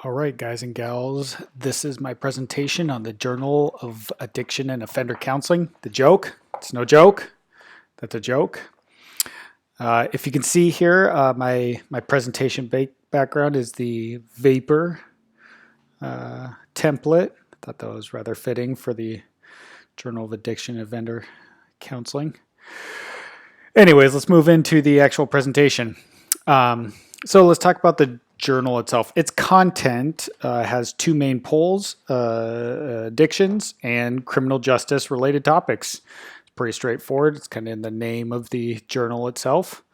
All right, guys and gals, this is my presentation on the Journal of Addiction and Offender Counseling. The joke, it's no joke, that's a joke. If you can see here, my presentation background is the vapor template. I thought that was rather fitting for the Journal of Addiction and Offender Counseling. Anyways, let's move into the actual presentation. So let's talk about the journal itself. Its content has two main poles, addictions and criminal justice related topics. It's pretty straightforward. It's kind of in the name of the journal itself.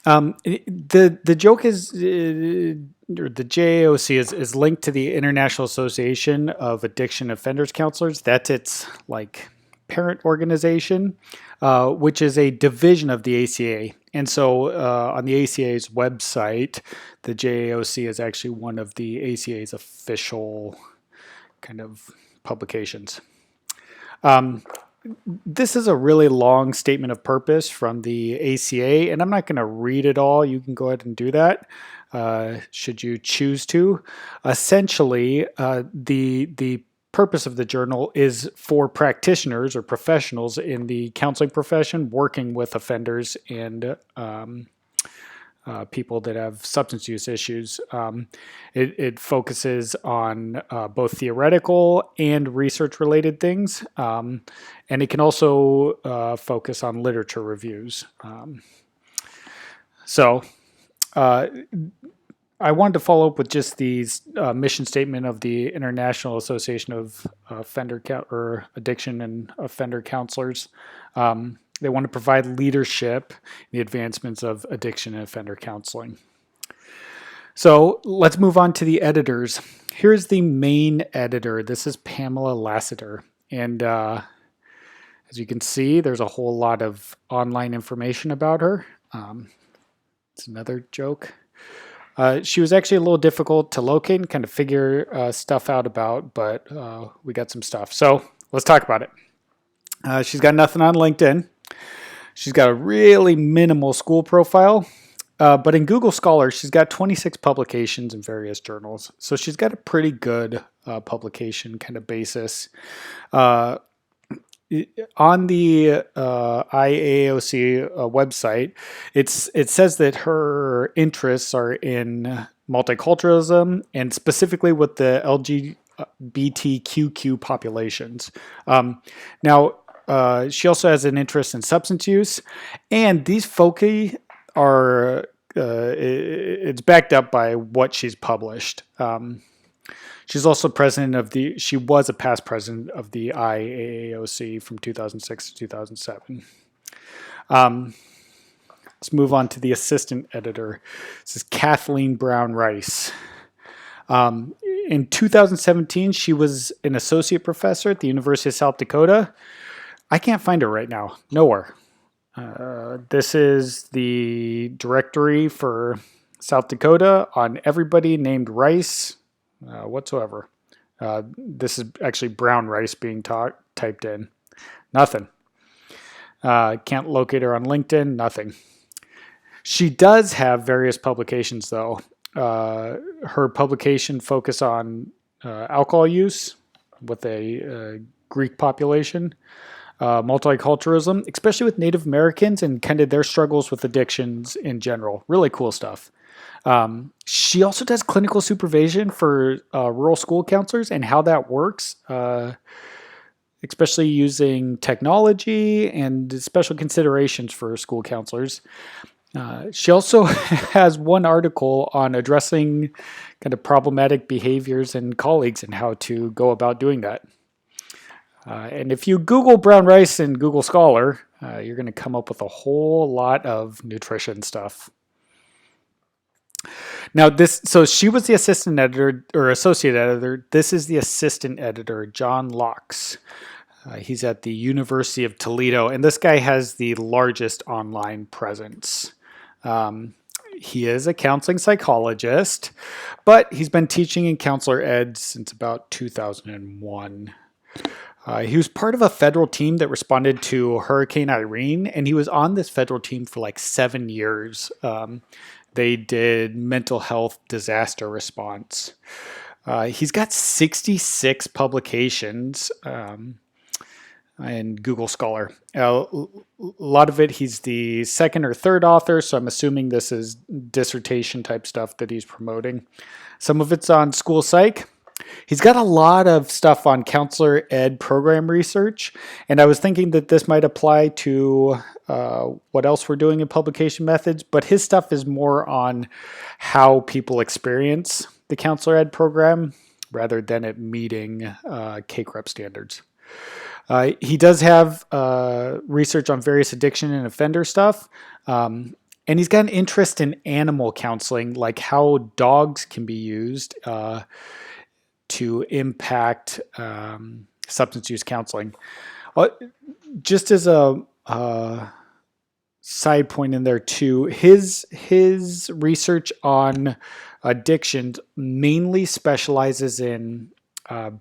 The joke is, or the JAOC is linked to the International Association of Addiction Offenders Counselors. That's its parent organization, which is a division of the ACA. And so on the ACA's website, the JAOC is actually one of the ACA's official kind of publications. This is a really long statement of purpose from the ACA, and I'm not going to read it all. You can go ahead and do that should you choose to. Essentially, the purpose of the journal is for practitioners or professionals in the counseling profession working with offenders and people that have substance use issues. It focuses on both theoretical and research-related things, and it can also focus on literature reviews. I wanted to follow up with just the mission statement of the International Association of Addiction and Offender Counselors. They want to provide leadership in the advancements of addiction and offender counseling. So let's move on to the editors. Here's the main editor. This is Pamela Lassiter. And as you can see, there's a whole lot of online information about her. It's another joke. She was actually a little difficult to locate and kind of figure stuff out about, but we got some stuff. So let's talk about it. She's got nothing on LinkedIn. She's got a really minimal school profile, but in Google Scholar, she's got 26 publications in various journals. So she's got a pretty good publication kind of basis. On the IAOC website, it says that her interests are in multiculturalism and specifically with the LGBTQ populations. Now, she also has an interest in substance use, and these foci are, it's backed up by what she's published. She's also she was a past president of the IAAOC from 2006 to 2007. Let's move on to the assistant editor. This is Kathleen Brown Rice. In 2017, she was an associate professor at the University of South Dakota. I can't find her right now, nowhere. This is the directory for South Dakota on everybody named Rice whatsoever. This is actually Brown Rice being typed in. Nothing. Can't locate her on LinkedIn, nothing. She does have various publications though. Her publication focus on alcohol use with a Greek population, multiculturalism, especially with Native Americans and kind of their struggles with addictions in general. Really cool stuff. She also does clinical supervision for rural school counselors and how that works, especially using technology and special considerations for school counselors. She also has one article on addressing kind of problematic behaviors in colleagues and how to go about doing that. And if you Google Brown Rice in Google Scholar, you're going to come up with a whole lot of nutrition stuff. Now so she was the assistant editor or associate editor. This is the assistant editor, John Locks. He's at the University of Toledo, and this guy has the largest online presence. He is a counseling psychologist, but he's been teaching in counselor ed since about 2001. He was part of a federal team that responded to Hurricane Irene, and he was on this federal team for like 7 years. They did mental health disaster response. He's got 66 publications in Google Scholar. A lot of it, he's the second or third author, so I'm assuming this is dissertation type stuff that he's promoting. Some of it's on school psych. He's got a lot of stuff on counselor ed program research, and I was thinking that this might apply to what else we're doing in publication methods, but his stuff is more on how people experience the counselor ed program rather than it meeting CACREP standards. He does have research on various addiction and offender stuff. And he's got an interest in animal counseling, like how dogs can be used to impact substance use counseling. Just as a side point in there too, his research on addiction mainly specializes in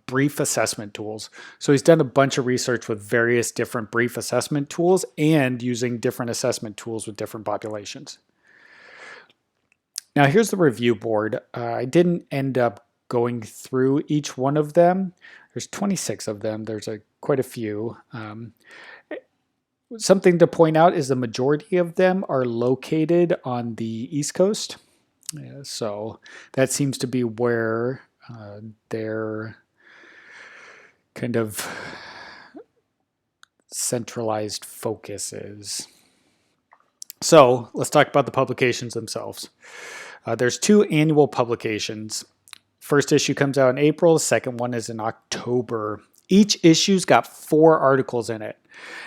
brief assessment tools. So he's done a bunch of research with various different brief assessment tools and using different assessment tools with different populations. Now here's the review board. I didn't end up going through each one of them. There's 26 of them. There's quite a few. Something to point out is the majority of them are located on the East Coast. So that seems to be where their kind of centralized focus is. So let's talk about the publications themselves. There's 2 annual publications. First issue comes out in April. The second one is in October. Each issue's got 4 articles in it.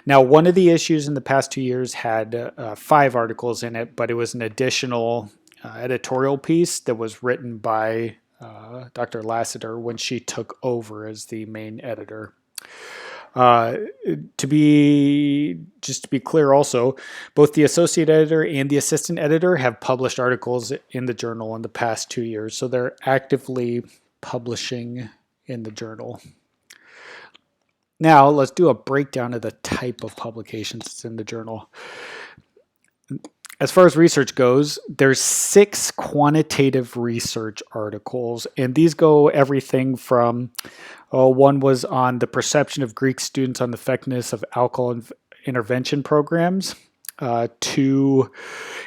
Now, one of the issues in the past 2 years had 5 articles in it, but it was an additional editorial piece that was written by Dr. Lassiter when she took over as the main editor. To be clear also, both the associate editor and the assistant editor have published articles in the journal in the past 2 years, so they're actively publishing in the journal. Now let's do a breakdown of the type of publications that's in the journal. As far as research goes, there's 6 quantitative research articles, and these go everything from, one was on the perception of Greek students on the effectiveness of alcohol intervention programs, to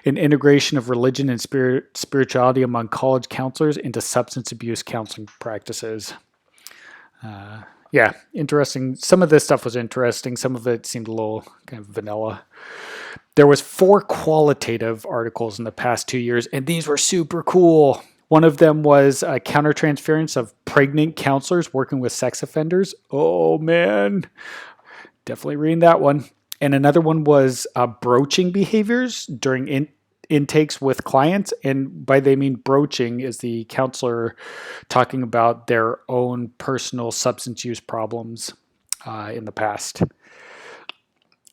an integration of religion and spirituality among college counselors into substance abuse counseling practices. Yeah, interesting. Some of this stuff was interesting. Some of it seemed a little kind of vanilla. There was 4 qualitative articles in the past 2 years, and these were super cool. One of them was countertransference of pregnant counselors working with sex offenders. Oh, man. Definitely reading that one. And another one was broaching behaviors during intakes with clients. And by they mean broaching is the counselor talking about their own personal substance use problems in the past.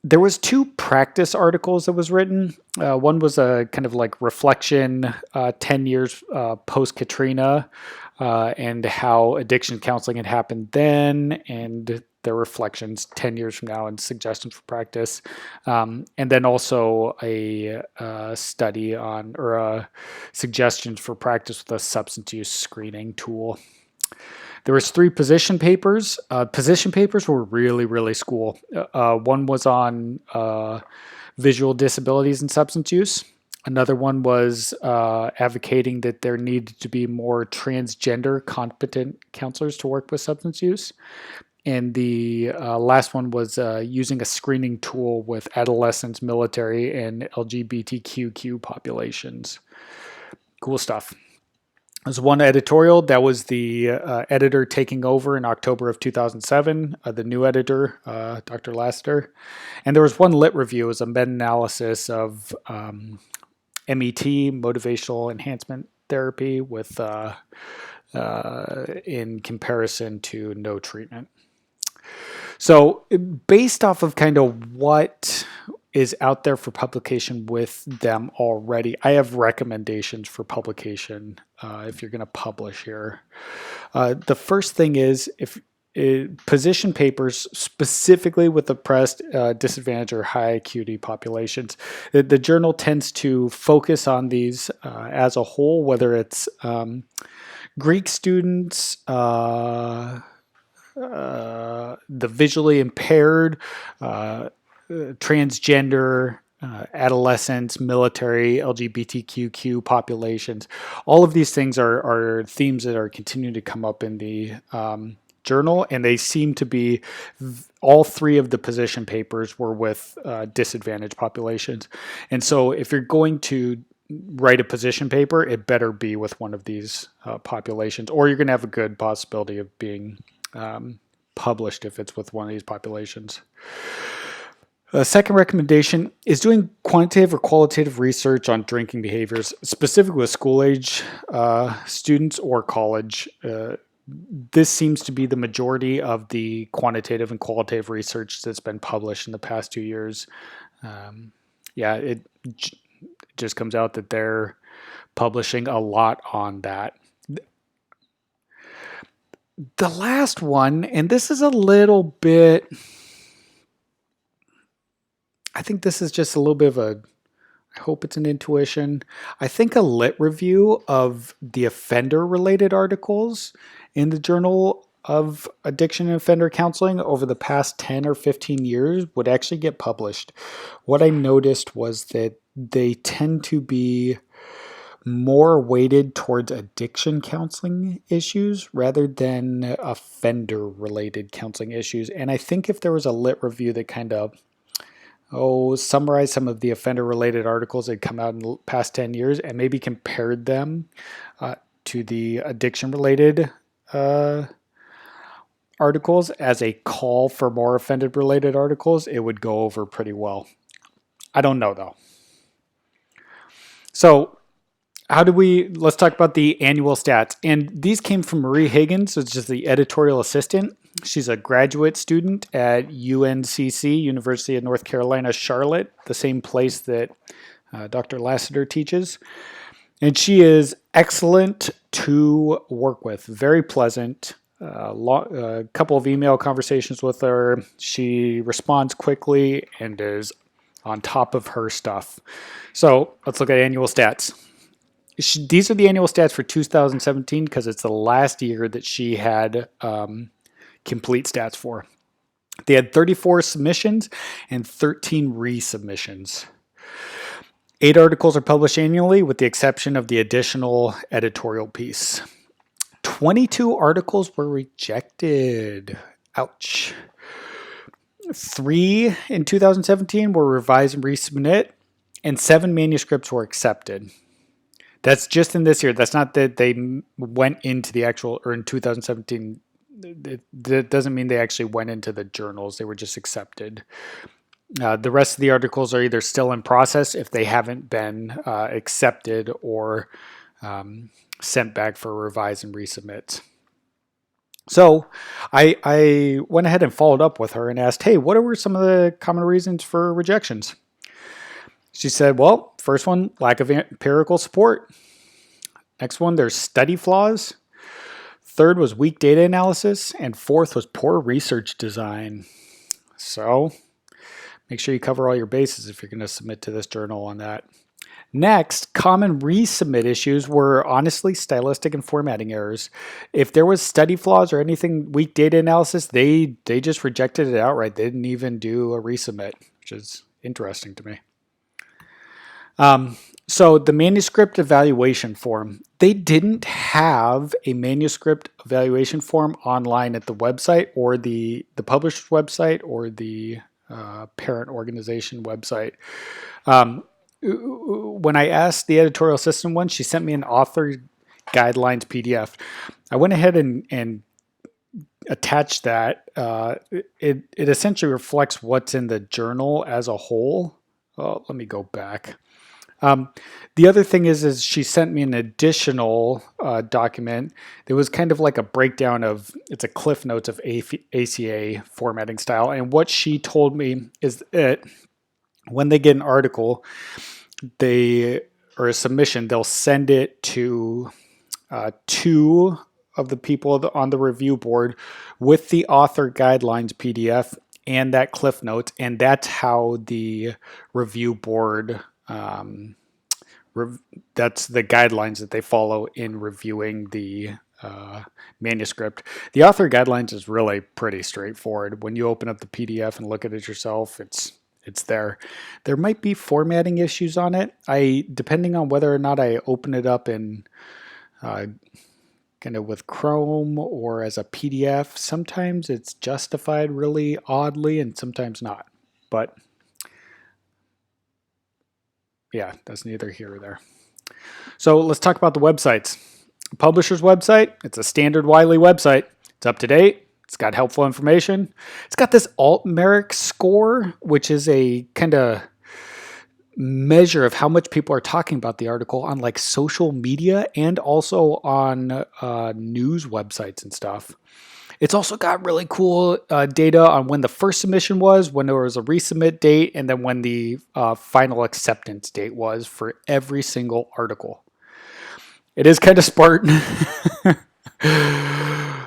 There was 2 practice articles that was written. One was a kind of like reflection 10 years post-Katrina and how addiction counseling had happened then, and their reflections 10 years from now and suggestions for practice. And then also a study on, or suggestions for practice with a substance use screening tool. There was 3 position papers. Position papers were really, really cool. One was on visual disabilities and substance use. Another one was advocating that there needed to be more transgender competent counselors to work with substance use. And the last one was using a screening tool with adolescents, military, and LGBTQ populations. Cool stuff. There's one editorial that was the editor taking over in October of 2007, the new editor, Dr. Lassiter. And there was one lit review. It was a meta-analysis of MET, motivational enhancement therapy, with in comparison to no treatment. So based off of kind of what is out there for publication with them already, I have recommendations for publication if you're going to publish here. The first thing is, if position papers specifically with oppressed, disadvantaged, or high acuity populations. The journal tends to focus on these as a whole, whether it's Greek students, the visually impaired, transgender, adolescents, military, LGBTQ populations. All of these things are themes that are continuing to come up in the journal, and they seem to be, all three of the position papers were with disadvantaged populations. And so if you're going to write a position paper, it better be with one of these populations, or you're going to have a good possibility of being published if it's with one of these populations. The second recommendation is doing quantitative or qualitative research on drinking behaviors, specifically with school-age students or college. This seems to be the majority of the quantitative and qualitative research that's been published in the past 2 years. It just comes out that they're publishing a lot on that. The last one, and this is a little bit, I think this is just a little bit of a, I hope it's an intuition. I think a lit review of the offender-related articles in the Journal of Addiction and Offender Counseling over the past 10 or 15 years would actually get published. What I noticed was that they tend to be more weighted towards addiction counseling issues rather than offender-related counseling issues. And I think if there was a lit review that kind of summarize some of the offender-related articles that come out in the past 10 years and maybe compared them to the addiction-related articles as a call for more offender-related articles, it would go over pretty well. I don't know, though. So let's talk about the annual stats. And these came from Marie Higgins, which is the editorial assistant. She's a graduate student at UNCC, University of North Carolina, Charlotte, the same place that Dr. Lassiter teaches. And she is excellent to work with, very pleasant. A couple of email conversations with her. She responds quickly and is on top of her stuff. So let's look at annual stats. These are the annual stats for 2017 because it's the last year that she had complete stats for. They had 34 submissions and 13 resubmissions. 8 articles are published annually with the exception of the additional editorial piece. 22 articles were rejected. Ouch. 3 in 2017 were revised and resubmit, and 7 manuscripts were accepted. That's just in this year. That's not that they went into the actual, or in 2017, that doesn't mean they actually went into the journals. They were just accepted. The rest of the articles are either still in process if they haven't been accepted or sent back for revise and resubmit. So I went ahead and followed up with her and asked, hey, what were some of the common reasons for rejections? She said, well, first one, lack of empirical support. Next one, there's study flaws. Third was weak data analysis. And fourth was poor research design. So make sure you cover all your bases if you're going to submit to this journal on that. Next, common resubmit issues were honestly stylistic and formatting errors. If there was study flaws or anything weak data analysis, they just rejected it outright. They didn't even do a resubmit, which is interesting to me. So the manuscript evaluation form, they didn't have a manuscript evaluation form online at the website or the publisher's website or the parent organization website. When I asked the editorial assistant one, she sent me an author guidelines PDF. I went ahead and attached that. It essentially reflects what's in the journal as a whole. Let me go back. The other thing is she sent me an additional document. It was kind of like a breakdown of, it's a cliff notes of ACA formatting style. And what she told me is that when they get an article, or a submission, they'll send it to 2 of the people on the review board with the author guidelines PDF and that cliff notes, and that's how the review board that's the guidelines that they follow in reviewing the manuscript. The author guidelines is really pretty straightforward. When you open up the PDF and look at it yourself, it's there. There might be formatting issues on it. Depending on whether or not I open it up in kind of with Chrome or as a PDF, sometimes it's justified really oddly and sometimes not. But yeah, that's neither here or there. So let's talk about the websites. Publisher's website, it's a standard Wiley website. It's up to date. It's got helpful information. It's got this Altmerk score, which is a kind of measure of how much people are talking about the article on like social media and also on news websites and stuff. It's also got really cool data on when the first submission was, when there was a resubmit date, and then when the final acceptance date was for every single article. It is kind of Spartan.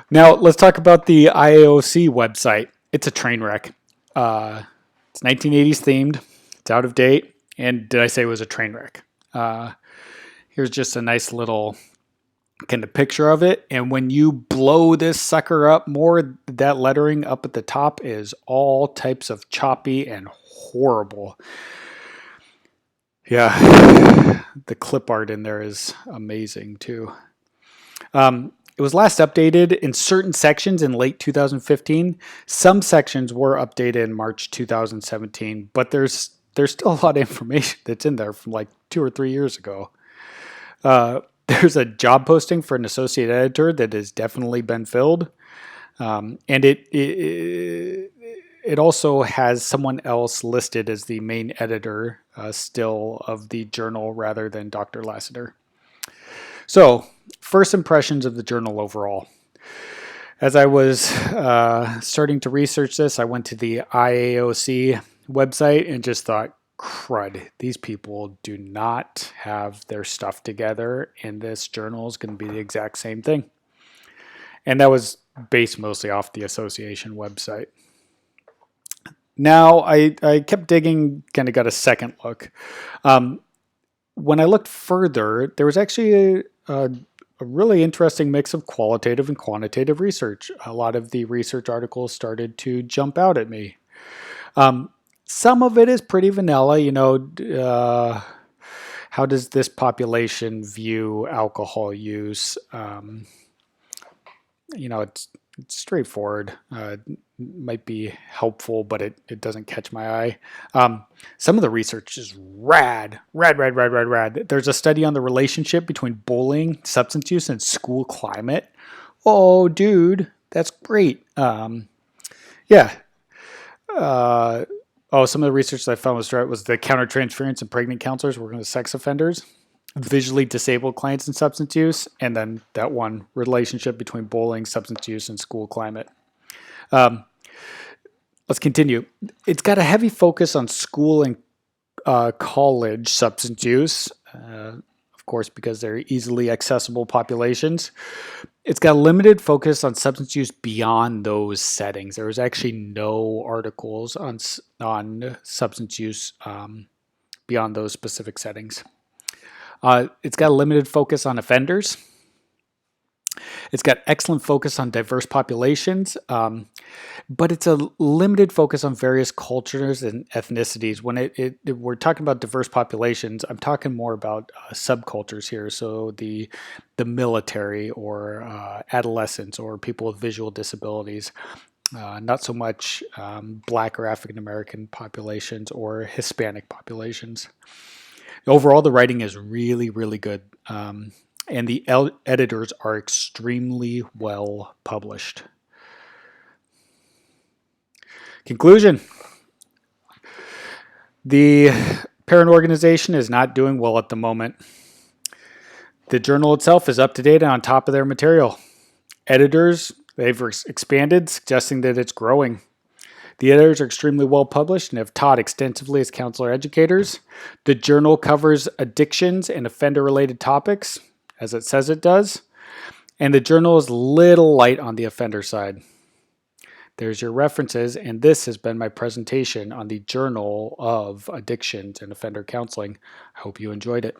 Now, let's talk about the JAOC website. It's a train wreck. It's 1980s themed. It's out of date. And did I say it was a train wreck? Here's just a nice little kind of picture of it. And when you blow this sucker up more, that lettering up at the top is all types of choppy and horrible. Yeah, the clip art in there is amazing too. It was last updated in certain sections in late 2015. Some sections were updated in March 2017, but there's still a lot of information that's in there from like 2 or 3 years ago. There's a job posting for an associate editor that has definitely been filled. And it also has someone else listed as the main editor still of the journal rather than Dr. Lassiter. So, first impressions of the journal overall. As I was starting to research this, I went to the JAOC website and just thought, crud, these people do not have their stuff together, and this journal is going to be the exact same thing. And that was based mostly off the association website. Now, I kept digging, kind of got a second look. When I looked further, there was actually a really interesting mix of qualitative and quantitative research. A lot of the research articles started to jump out at me. Some of it is pretty vanilla, how does this population view alcohol use? It's straightforward. Might be helpful, but it doesn't catch my eye. Some of the research is rad. There's a study on the relationship between bullying, substance use, and school climate. Oh, dude, that's great. Some of the research that I found was the countertransference and pregnant counselors working with sex offenders, visually disabled clients and substance use, and then that one relationship between bullying, substance use, and school climate. Let's continue. It's got a heavy focus on school and college substance use, of course, because they're easily accessible populations. It's got a limited focus on substance use beyond those settings. There was actually no articles on substance use beyond those specific settings. It's got a limited focus on offenders. It's got excellent focus on diverse populations, but it's a limited focus on various cultures and ethnicities. When we're talking about diverse populations, I'm talking more about subcultures here. So the military or adolescents or people with visual disabilities, not so much Black or African American populations or Hispanic populations. Overall, the writing is really, really good. And the editors are extremely well published. Conclusion. The parent organization is not doing well at the moment. The journal itself is up to date and on top of their material. Editors, they've expanded, suggesting that it's growing. The editors are extremely well published and have taught extensively as counselor educators. The journal covers addictions and offender-related topics, as it says it does. And the journal is a little light on the offender side. There's your references, and this has been my presentation on the Journal of Addictions and Offender Counseling. I hope you enjoyed it.